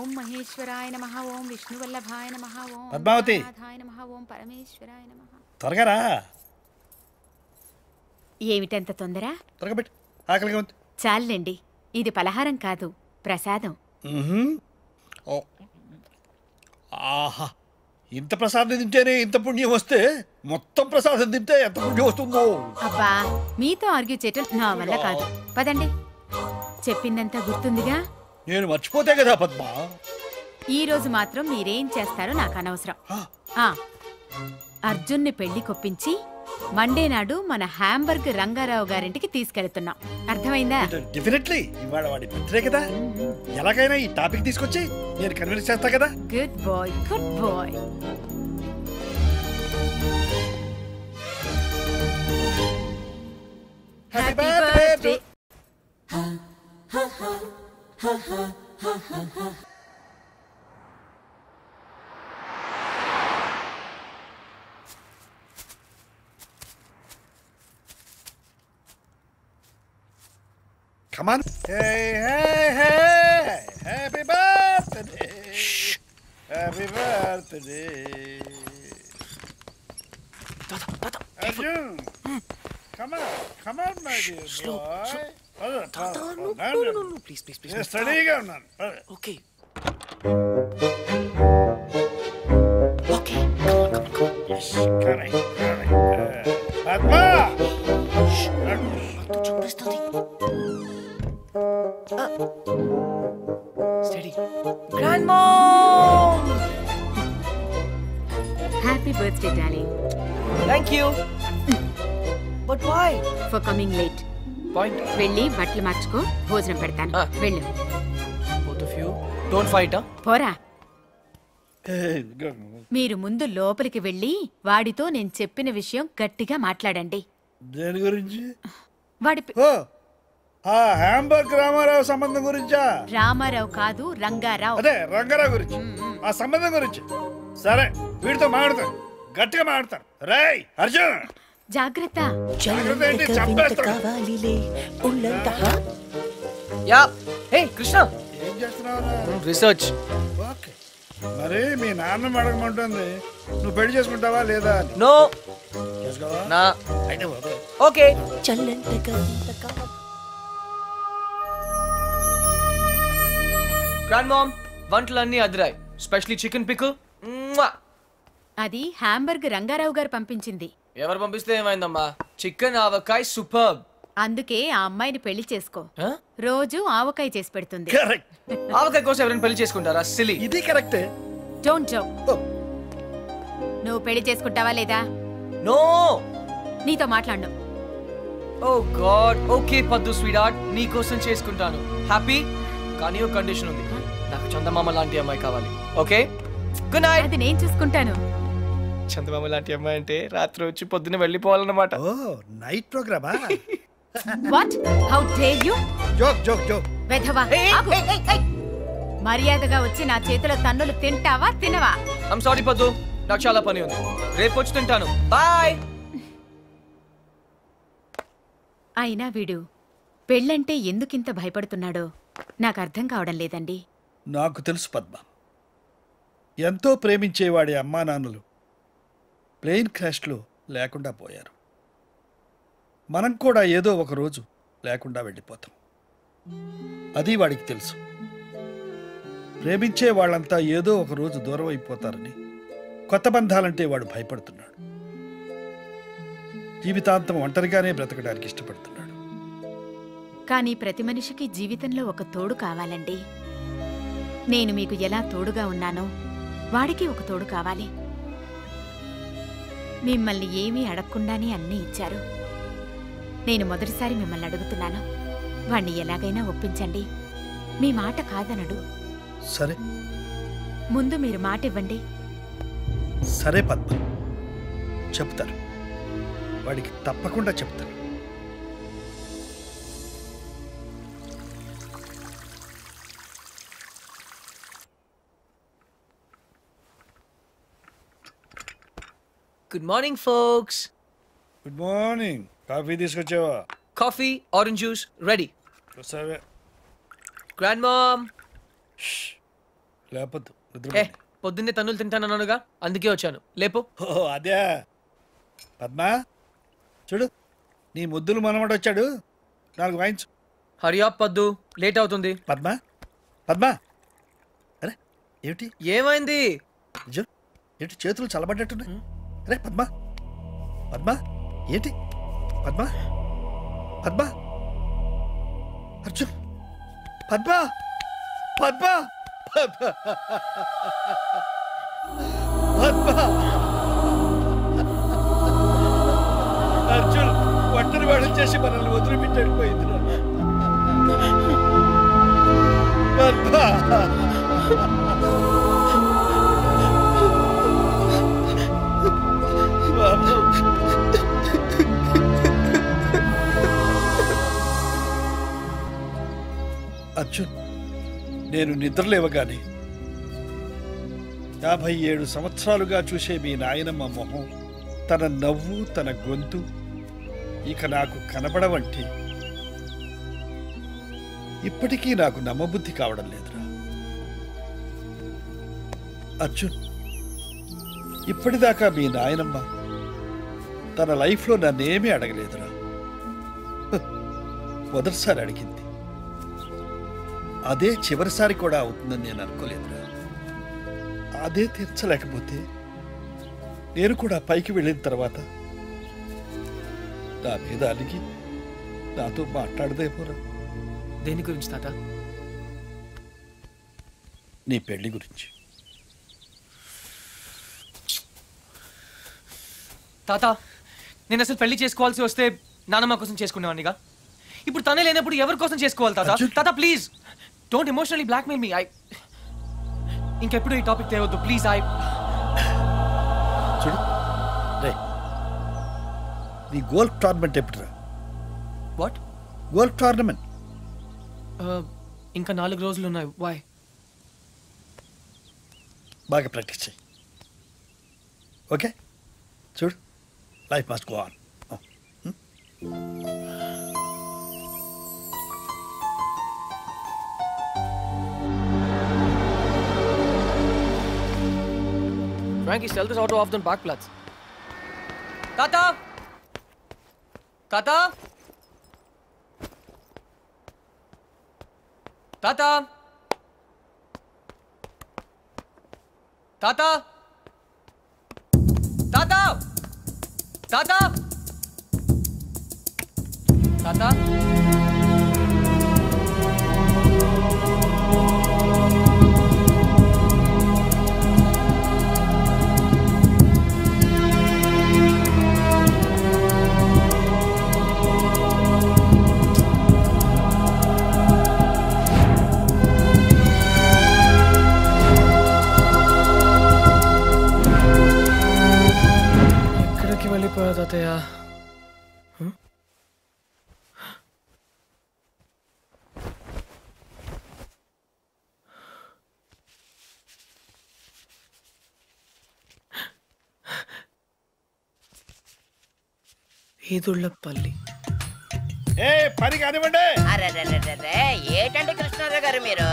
ఓం మహేశ్వరాయ నమః ఓం విష్ణువల్లభాయ నమః ఓం పద్మావతి నాథాయ నమః ఓం పరమేశ్వరాయ నమః. త్వరగా రా. ఏమిటంత తొందర? త్వరగా పెట్టు, ఆకలిగా ఉంది. చాలండి, ఇది పలహారం కాదు, ప్రసాదం. ఓ, ఆహా, ఇంత ప్రసాదం తింటేనే ఇంత పుణ్యం వస్తే మొత్తం ప్రసాదం తింటే ఎంత పుణ్యం వస్తుందో. అబ్బా, మీతో ఆర్గ్యూ చేయటం నా వల్ల కాదు. పదండి, చెప్పిందంతా గుర్తుందిగా. నేను మర్చిపోతే కదా పద్మ. ఈ రోజు మాత్రం మీరేం చేస్తారో నాకు అనవసరం. అర్జున్ని పెళ్లి కొప్పించి మండే నాడు మన హ్యాంబర్గ్ రంగారావు గారింటికి తీసుకెళ్తున్నాం. అర్థమైందా? డెఫినెట్లీ ఇవాళ వాడి బర్త్డే కదా, ఎలాగైనా ఈ టాపిక్ తీసుకొచ్చి నేను కన్విన్స్ చేస్తా కదా. Good boy, good boy. Happy birthday. Come on. Hey, hey, hey. Happy birthday. Shh. Happy birthday. Arjun. Come on. Come on, my dear slow, boy. Slow. No. Please. Yes, steady go now. Okay. Come on. Yes, correct. Padma. Shh. చూపిస్తుంది. Steady. Grandmom! Happy birthday, darling. Thank you. But why? For coming late. Point. వెళ్ళి బట్టలు మార్చుకో, భోజనం పెడతాను. వెళ్ళు. Both of you. Don't fight, huh? పోరా. Hey, go. మీరు ముందు లోపలికి వెళ్ళి వాడితో నేను చెప్పిన విషయం గట్టిగా మాట్లాడండి. దేని గురించి? వాడి ఓ, ఆ హ్యాంబర్గ్ రామారావు సంబంధం గురించా? రామారావు కాదు, రంగారావు. అదే రంగారావు గురించి, ఆ సంబంధం గురించి. సరే, వీడితో మాట్లాడతాను, గట్టిగా మాట్లాడతాను. రేయ్ అర్జున్, జాగ్రత్త. జాగ్రత్త ఏంటి, చంపేస్తాను. Yeah. Hey, Krishna. ఏం చేస్తున్నావు? Research. ఓకే, మరి మీ నాన్న అడగమంటుంది, నువ్వు పెళ్లి చేసుకుంటావా లేదా అని. No. చేసుకోవా? Nah. అయితే ఓకే. Okay. Grandmom, వంటలన్నీ అదిరాయి. Specially chicken pickle. అది హ్యాంబర్గ్ రంగారావు గారు పంపించింది. ఎవరు పంపిస్తే ఏమైందమ్మా? చికెన్ ఆవకాయ సూపర్. అందుకే ఆ అమ్మాయిని పెళ్లి చేసుకో. రోజు ఆవకాయ చేసి పెడుతుంది. కరెక్ట్. ఆవకాయ కోసం ఎవరైనా పెళ్లి చేసుకుంటారా? సిలీ. ఇది కరెక్టే. Don't joke. నువ్వు పెళ్లి చేసుకుంటావా లేదా? నో. నీతో మాట్లాడు. ఓ గాడ్. ఓకే పద్దు స్వీట్, నీ కోసం చేసుకుంటాను. హ్యాపీ? కానీ ఒక కండిషన్ ఉంది, నాకు చందమామ లాంటి అమ్మాయి కావాలి. Okay, good night. అది నేను చూసుకుంటాను. చందమామ లాంటి అమ్మాయి అంటే రాత్రి వచ్చి పొద్దున్న వెళ్ళిపోవాలన్నమాట. ఓ, నైట్ ప్రోగ్రామా? What? How dare you? Joke joke joke. వెధవా, ఆగు. మర్యాదగా వచ్చి నా చేతిలో తన్నులు తింటావా తినవా? ఐమ్ సారీ పద్దు, నాకు చాలా పని ఉంది, రేపు వచ్చి తింటాను. బాయ్. అయినా వీడు పెళ్ళంటే ఎందుకింత భయపడుతున్నాడో నాకు అర్థం కావడం లేదండి. నాకు తెలుసు పద్మ, ఎంతో ప్రేమించేవాడి అమ్మా నాన్నలు ప్లేన్ క్రాష్లో లేకుండా పోయారు. మనం కూడా ఏదో ఒక రోజు లేకుండా వెళ్ళిపోతాం. అది వాడికి తెలుసు. ప్రేమించే వాళ్ళంతా ఏదో ఒక రోజు దూరం అయిపోతారని కొత్త బంధాలంటే వాడు భయపడుతున్నాడు. జీవితాంతం ఒంటరిగానే బ్రతకడానికి ఇష్టపడుతున్నాడు. కానీ ప్రతి మనిషికి జీవితంలో ఒక తోడు కావాలండి. నేను మీకు ఎలా తోడుగా ఉన్నానో వాడికి ఒక తోడు కావాలి. మిమ్మల్ని ఏమీ అడగకుండానే అన్నీ ఇచ్చారు. నేను మొదటిసారి మిమ్మల్ని అడుగుతున్నాను, వాణ్ణి ఎలాగైనా ఒప్పించండి. మీ మాట కాదనడు. సరే, ముందు మీరు మాట ఇవ్వండి. సరే పద్మ, చెప్తాను. వాడికి తప్పకుండా చెప్తాను. Good morning folks. Good morning. Coffee తీసుకొచ్చావా? Coffee, orange juice ready. సరే. Grandmom. లేపొద్దు ఏ పొద్దున్నే తన్నులు తింటానన్నానుగా, అందుకే వచ్చాను. లేపు. ఓ అదే. పద్మా చూడు, నీ ముద్దులు మనమడు వచ్చాడు, 4 వాయించు. హరియాప్ పద్దు, లేట్ అవుతుంది. పద్మా పద్మా, అరే ఏమిటి ఏమైంది? ఏంటి చేతులు చల్లబడ్డట్టున్నాయి? అరే పద్మా పద్మా ఏంటి? పద్మా పద్మా అర్జున్, పద్మా పద్మా పద్మా పద్మా అర్జున్ ఒంటరి వాడు చేసి మనల్ని వదిలిపెట్టడిపోయింది. పద్మా అర్జున్, నేను నిద్రలేవగానే 57 సంవత్సరాలుగా చూసే మీ నాయనమ్మ మొహం, తన నవ్వు, తన గొంతు ఇక నాకు కనబడవంటే ఇప్పటికీ నాకు నమ్మబుద్ధి కావడం లేదురా. అర్జున్, ఇప్పటిదాకా మీ నాయనమ్మ తన లైఫ్లో నన్నేమీ అడగలేదురా. మొదటిసారి అడిగింది, అదే చివరిసారి కూడా అవుతుందని నేను అనుకోలేదురా. అదే తీర్చలేకపోతే నేను కూడా పైకి వెళ్ళిన తర్వాత నా మీద అలిగి నాతో మాట్లాడదేమోరా. దేని గురించి తాత? నీ పెళ్లి గురించి. తాత, నేను అసలు పెళ్లి చేసుకోవాల్సి వస్తే నానమ్మ కోసం చేసుకునేవాడినిగా. ఇప్పుడు తనే లేనప్పుడు ఎవరి కోసం చేసుకోవాలి తాత? తాత please don't emotionally blackmail me. ఇంకెప్పుడు ఈ టాపిక్ తేవద్దు ప్లీజ్. చూడు రే, నీ గోల్ఫ్ టోర్నమెంట్ ఎప్పుడురా? వాట్? గోల్ఫ్ టోర్నమెంట్ ఇంకా 4 రోజులు ఉన్నాయి. వై? బాగా ప్రాక్టీస్ చేయి. ఓకే చూడు, life must go on. Frankie, sell this auto off the Parkplatz. Tata! Tata! Tata! Tata! Tata! Tata! Tata! వెళ్ళిపోయా తాతయ్య. ఈదుళ్ళపల్లి. ఏ పని కానివ్వండి. ఏటండి కృష్ణారావు గారు, మీరు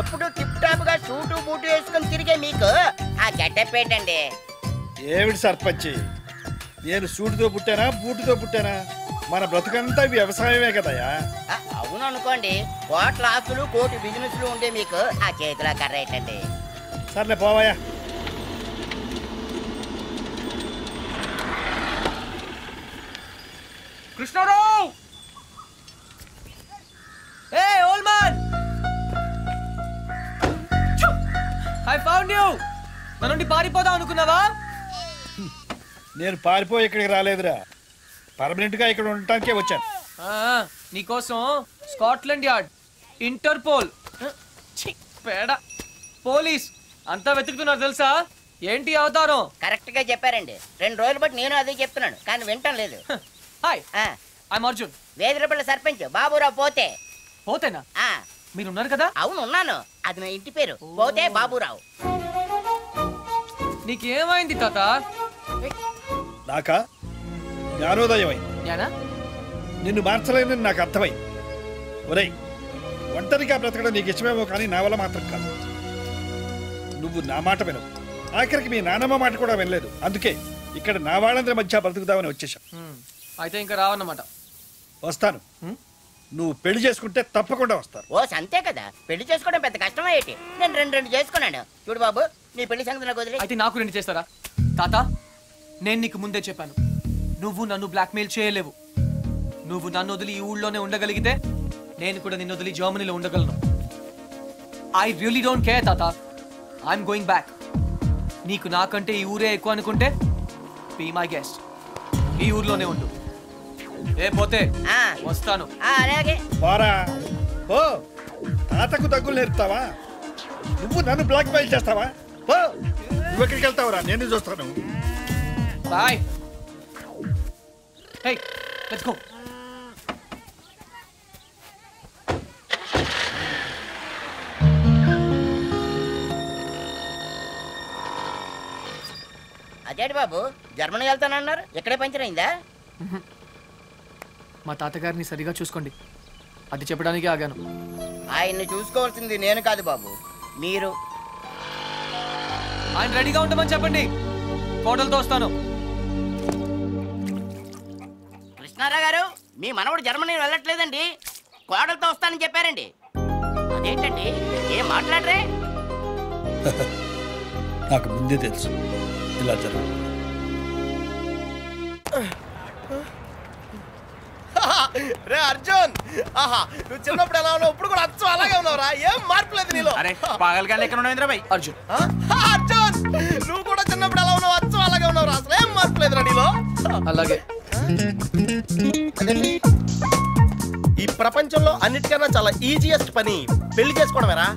ఎప్పుడు టిప్ టాప్ గా సూటు బూటు వేసుకొని తిరిగే మీకు ఆ గెటప్ ఏంటండి? ఏమిటి సర్పంచి, నేను సూటుతో పుట్టానా బూటుతో పుట్టానా? మన బ్రతుకంతా వ్యవసాయమే కదయా. అవును అనుకోండి, కోట్ల ఆస్తులు కోటి బిజినెస్లు ఉండే మీకు ఆ చేతిలో కర్ర ఏంటండి? సర్లే పోవాయా. Krishnarao! Hey old man, I found you. నా నుండి పారిపోదాం అనుకున్నావా? నేను పారిపోయి ఇక్కడికి రాలేదురా, పర్మనెంట్ గా ఇక్కడ ఉండటానికే వచ్చాను. నీకోసం స్కాట్లాండ్ యార్డ్, ఇంటర్పోల్, పేడ, పోలీస్ అంతా వెతుకుతున్నారు తెలుసా? ఏంటి అవతారం? కరెక్ట్ గా చెప్పారండి. 2 రోజులు బట్టి నేను అదే చెప్తున్నాను, కానీ వింటం లేదు. Hi, I'm Arjun. వేదిరపల్లి సర్పంచ్ బాబురావు. పోతే పోతేనా? మీరున్నారు కదా? అవును ఉన్నాను, అది నా ఇంటి పేరు. పోతే బాబురావు. నీకేమైంది తాత? నాకా జ్ఞానోదయం అయింది. జ్ఞానా? నిన్ను మార్చలేనని నాకు నువ్వు నా మాట వినవు, ఆఖరికి మీ నానమ్మ మాట కూడా వినలేదు. అందుకే ఇక్కడ నా వాళ్ళందరి మధ్య బ్రతుకుదామని వచ్చేసాం. అయితే ఇంకా రావన్నమాట. వస్తాను. నువ్వు పెళ్లి చేసుకుంటే తప్పకుండా వస్తాను. ఓ అంతే కదా, పెళ్లి చేసుకోవడం పెద్ద కష్టం ఏంటి? నేను రెండు చేసుకున్నాను. చూడు బాబు, నీ పెళ్లి సంగతి నాకు వదిలే. అయితే నాకు 2 చేస్తారా? తాత, నేను నీకు ముందే చెప్పాను, నువ్వు నన్ను బ్లాక్మెయిల్ చేయలేవు. నువ్వు నన్ను వదిలి ఈ ఊళ్ళోనే ఉండగలిగితే నేను కూడా నిన్ను వదిలి జర్మనీలో ఉండగలను. ఐ రియలీ డోంట్ కేర్ తాత, ఐఎమ్ గోయింగ్ బ్యాక్. నీకు నాకంటే ఈ ఊరే ఎక్కువ అనుకుంటే బీ మై గెస్ట్, ఈ ఊర్లోనే ఉండు. ఏ పోతే వస్తాను. అలాగే పోరా. ఓ తాతకు దగ్గులు నేర్పుతావా? నువ్వు నన్ను బ్లాక్ మెయిల్ చేస్తావా? ఓ నువ్వు ఎక్కడికి వెళ్తావురా? నేను చూస్తాను. బాయ్. Hey, let's go. అదేంటి బాబు, జర్మనీ వెళ్తానన్నారు, ఇక్కడే పంచర్ అయిందా? మా తాతగారిని సరిగా చూసుకోండి, అది చెప్పడానికి ఆగాను. ఆయన్ని చూసుకోవాల్సింది నేను కాదు బాబు, మీరు. ఆయన రెడీగా ఉండమని చెప్పండి, కోడలతో వస్తాను. కృష్ణారావు గారు, మీ మనవడు జర్మనీ వెళ్ళట్లేదండి, కోడలతో వస్తానని చెప్పారండి. అదేంటండి, ఏం మాట్లాడరే? నాకు ముందే తెలుసు ఇలా జరుగు. రే అర్జున్, ఆహా నువ్వు చిన్నప్పుడు ఎలా ఉన్నావు, ఇప్పుడు కూడా అచ్చం అలాగే ఉన్నావురా, ఏం మార్పు లేదు నీలో. అరే పాగల్ ఎక్కడ ఉన్నావు బాయ్? అర్జున్, అర్జున్ నువ్వు కూడా చిన్నప్పుడు ఎలా ఉన్నావు, అచ్చం అలాగే ఉన్నావురా, అసలు ఏం మార్పు లేదురా నీలో. అలాగే. ఈ ప్రపంచంలో అన్నిటికన్నా చాలా ఈజియెస్ట్ పని పెళ్లి చేసుకోవడమేరా.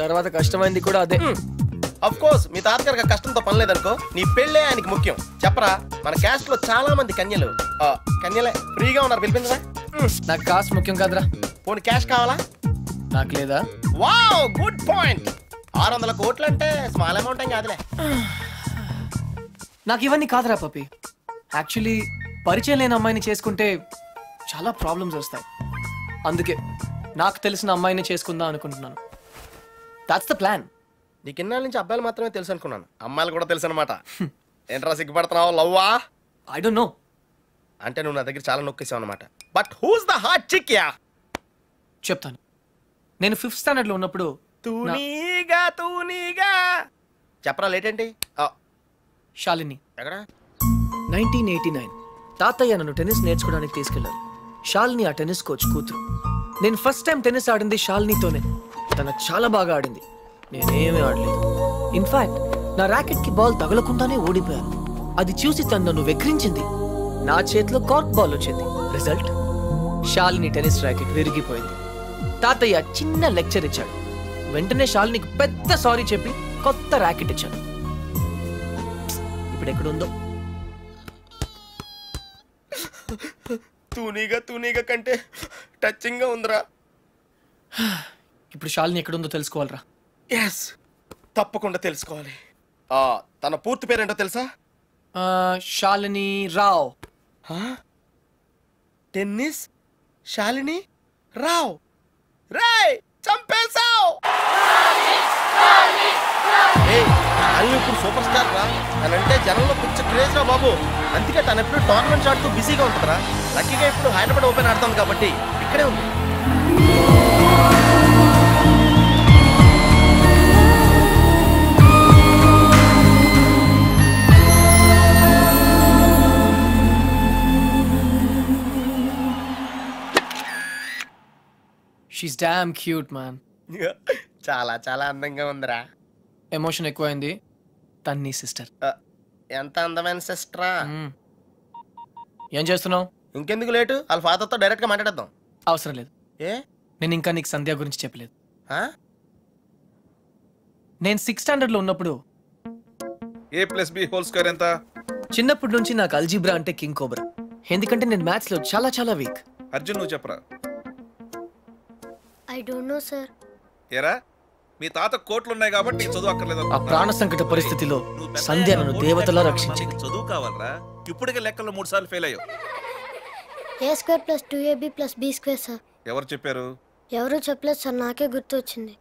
తర్వాత కష్టమైంది కూడా అదే. అఫ్ కోర్స్ మీ తాతగారికి కష్టంతో పని లేదనుకో, నీ పెళ్ళే ఆయనకి ముఖ్యం. చెప్పరా, మన క్యాస్ట్ లో చాలా మంది కన్యలే ఫ్రీగా ఉన్నారు, పిలిపించరా. నాకు కాస్ట్ ముఖ్యం కాదురా. పోనీ క్యాష్ కావాలా? నాకు లేదా? Wow, good point. 600 కోట్లు అంటే స్మాల్ అమౌంట్ ఏం కాదులే. నాకు ఇవన్నీ కాదురా పప్పి. యాక్చువల్లీ పరిచయం లేని అమ్మాయిని చేసుకుంటే చాలా ప్రాబ్లమ్స్ వస్తాయి. అందుకే నాకు తెలిసిన అమ్మాయిని చేసుకుందాం అనుకుంటున్నాను. That's the plan. నీకు ఇన్నాళ్ళ నుంచి అబ్బాయిలు మాత్రమే తెలుసు అనుకున్నాను, అమ్మాయిలు కూడా తెలుసు అనమాట. ఏంట్రా సిగ్గుపడుతున్నావు, లవ్వా? I don't know. అంటే నువ్వు నా దగ్గర చాలా నొక్కేసావు అనమాట. But who's the hot chick యా? చెప్తాను. నేను 5th స్టాండర్డ్ లో ఉన్నప్పుడు తూనీగా చెప్పరా, లేట్ ఏంటి? శాలిని. ఎక్కడ? 1989 తాతయ్య నన్ను టెన్నిస్ నేర్చుకోవడానికి తీసుకెళ్లారు. శాలిని ఆ టెన్నిస్ కోచ్ కూతురు. నేను ఫస్ట్ టైం టెన్నిస్ ఆడింది శాలినితోనే. తన చాలా బాగా ఆడింది, నేనేమీ ఆడలేదు. ఇన్ఫాక్ట్ నా ర్యాకెట్ కి బాల్ తగలకుండానే ఓడిపోయాను. అది చూసి తను నన్ను వెక్రించింది. నా చేతిలో కార్క్ బాల్ వచ్చింది. రిజల్ట్, శాలిని టెన్నిస్ ర్యాకెట్ విరిగిపోయింది. తాతయ్య చిన్న లెక్చర్ ఇచ్చాడు. వెంటనే శాలినికి పెద్ద సారీ చెప్పి కొత్త ర్యాకెట్ ఇచ్చాడు. ఇప్పుడు ఎక్కడుందో. తూనీగా కంటే టచింగ్ గా ఉందిరా. ఇప్పుడు శాలిని ఎక్కడుందో తెలుసుకోవాలరా. ఎస్, తప్పకుండా తెలుసుకోవాలి. తన పూర్తి పేరేంటో తెలుసా? శాలిని రావ్. టెన్నిస్ శాలిని రావ్. రేయ్, చంపేశావ్. శాలిని ఇప్పుడు సూపర్ స్టార్ రా. తనంటే జనంలో పిచ్చ క్రేజ్ రా బాబు. అందుకే తను ఎప్పుడు టోర్నమెంట్స్ ఆడుతూ బిజీగా ఉంటుందిరా. లక్కీగా ఇప్పుడు హైదరాబాద్ ఓపెన్ ఆడుతుంది కాబట్టి ఇక్కడే ఉంది. She's damn cute, man. చాలా చాలా అందంగా ఉందిరా. ఎమోషన్ ఎక్కువైంది. తన్ని సిస్టర్. ఎంత అందమైన సిస్టరా. ఏం చేస్తున్నావు? ఇంకెందుకు లేటు, వాళ్ళ ఫాదర్తో డైరెక్ట్ గా మాట్లాడేద్దాం. అవసరం లేదు. ఏ? నేను ఇంకా నీకు సంధ్య గురించి చెప్పలేదు. నేను 6th స్టాండర్డ్ లో ఉన్నప్పుడు a+b² ఎంత? చిన్నప్పటి నుంచి నాకు అల్జీబ్రా అంటే కింగ్ కోబ్రా. ఎందుకంటే నేను మ్యాథ్స్ లో చాలా చాలా వీక్. అర్జున్ నువ్వు చెప్పరా. I don't know, sir. ఏరా, మీ తాత కోట్లు ఉన్నాయి కాబట్టి నీకు చదువు అక్కర్లేదు. ఆ ప్రాణ సంకట పరిస్థితిలో సంధ్య నన్ను దేవతలా రక్షించింది. చదువు కావాలరా, ఇప్పటికే లెక్కల్లో 3 సార్లు ఫెయిల్ అయ్యావు. a² + 2ab + b², sir. ఎవరు చెప్పారు? ఎవరు చెప్పలేదు సార్, నాకే గుర్తు వచ్చింది.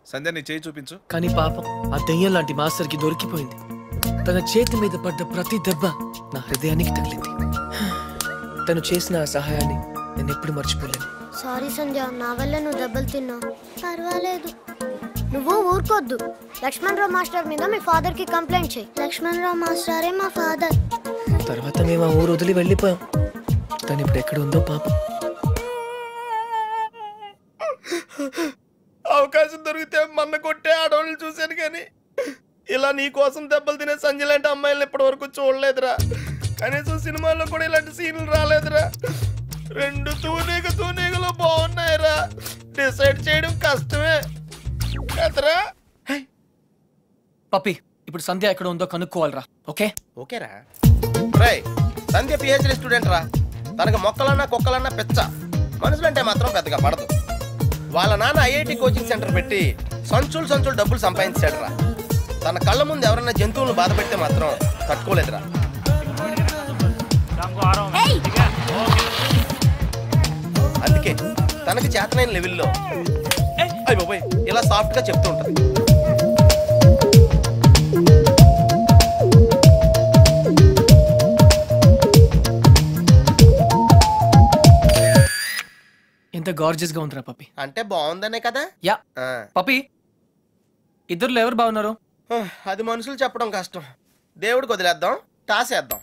సంధ్య నీ చేయి చూపించు. కానీ పాపం ఆ దెయ్యం లాంటి మాస్టర్కి దొరికిపోయింది. తన చేతి మీద పడ్డ ప్రతి దెబ్బ నా హృదయానికి తగిలింది. తను చేసిన ఆ సహాయాన్ని నేను ఎప్పుడు మర్చిపోలేను. సారీ సంధ్య, నా వల్ల నువ్వు దెబ్బలు తిన్నావు. పర్వాలేదు, నువ్వు ఊరుకోద్దు. లక్ష్మణరావు మాస్టర్ మీద మీ ఫాదర్ కి కంప్లైంట్ చేయి. లక్ష్మణరావు మాస్టరే మా ఫాదర్. తర్వాత మేము ఆ ఊరు వదిలి వెళ్ళిపోయాం. తను ఇప్పుడు ఎక్కడ ఉందో పాపం. అవకాశం దొరికితే మన్న కొట్టే ఆడవాళ్ళు చూశాను కానీ ఇలా నీ కోసం దెబ్బలు తినే సంజయ్ లాంటి అమ్మాయిలను ఇప్పటి వరకు చూడలేదురా. కనీసం సినిమాల్లో కూడా ఇలాంటి సీన్లు రాలేదురా. రెండు తూనీగలో బాగున్నాయిరా. డిసైడ్ చేయడం కష్టమే కదరా. పప్పి, ఇప్పుడు సంధ్య ఎక్కడ ఉందో కనుక్కోవాలరా. ఓకే ఓకేరా. రై, సంధ్య పిహెచ్డి స్టూడెంట్ రా. తనకు మొక్కలన్నా కుక్కలన్నా పెచ్చ. మనుషులంటే మాత్రం పెద్దగా పడదు. వాళ్ళ నాన్న ఐఐటి కోచింగ్ సెంటర్ పెట్టి సంచులు డబ్బులు సంపాదించాడు రా. తన కళ్ళ ముందు ఎవరైనా జంతువులను బాధ పెడితే మాత్రం తట్టుకోలేదురా. అందుకే తనకి చేతనైన లెవెల్లో అయిపోయి ఇలా సాఫ్ట్ గా చెప్తూ ఉంటది. ఎంత గార్జియస్ గా ఉందిరా పప్పి. అంటే బాగుందనే కదా. యా పప్పి, ఇద్దరులో ఎవరు బాగున్నారు? అది మనుషులు చెప్పడం కష్టం. దేవుడికి వదిలేద్దాం, టాస్ వేద్దాం.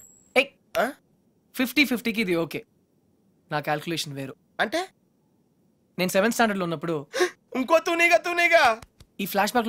50-50కి ఇది ఓకే. నా క్యాల్కులేషన్ వేరు. అంటే నేను 7th స్టాండర్డ్ లో ఉన్నప్పుడు ఇంకో తూనీగా ఈ ఫ్లాష్ బ్యాక్